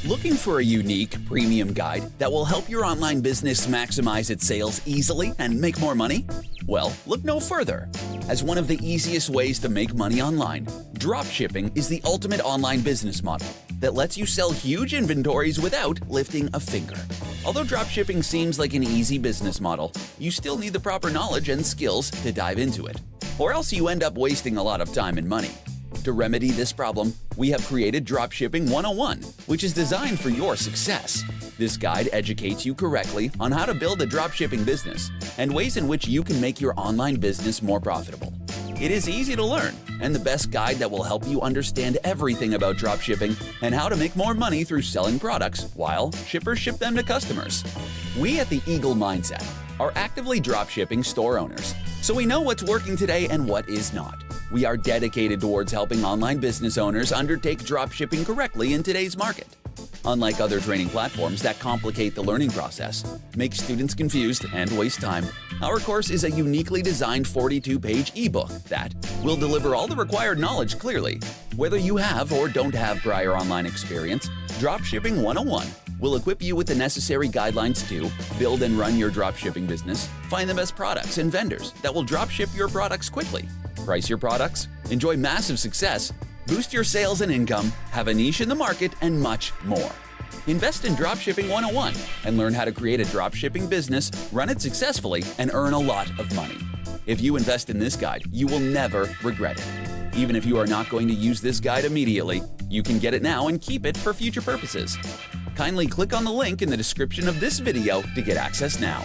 Looking for a unique, premium guide that will help your online business maximize its sales easily and make more money? Well, look no further. As one of the easiest ways to make money online, dropshipping is the ultimate online business model that lets you sell huge inventories without lifting a finger. Although dropshipping seems like an easy business model, you still need the proper knowledge and skills to dive into it, or else you end up wasting a lot of time and money. To remedy this problem, we have created Dropshipping 101, which is designed for your success. This guide educates you correctly on how to build a dropshipping business and ways in which you can make your online business more profitable. It is easy to learn and the best guide that will help you understand everything about dropshipping and how to make more money through selling products while shippers ship them to customers. We at the Eagle Mindset are actively dropshipping store owners, so we know what's working today and what is not. We are dedicated towards helping online business owners undertake dropshipping correctly in today's market. Unlike other training platforms that complicate the learning process, make students confused, and waste time, our course is a uniquely designed 42-page ebook that will deliver all the required knowledge clearly. Whether you have or don't have prior online experience, Dropshipping 101 will equip you with the necessary guidelines to build and run your dropshipping business, find the best products and vendors that will dropship your products quickly, price your products, enjoy massive success, boost your sales and income, have a niche in the market, and much more. Invest in Dropshipping 101 and learn how to create a dropshipping business, run it successfully, and earn a lot of money. If you invest in this guide, you will never regret it. Even if you are not going to use this guide immediately, you can get it now and keep it for future purposes. Kindly click on the link in the description of this video to get access now.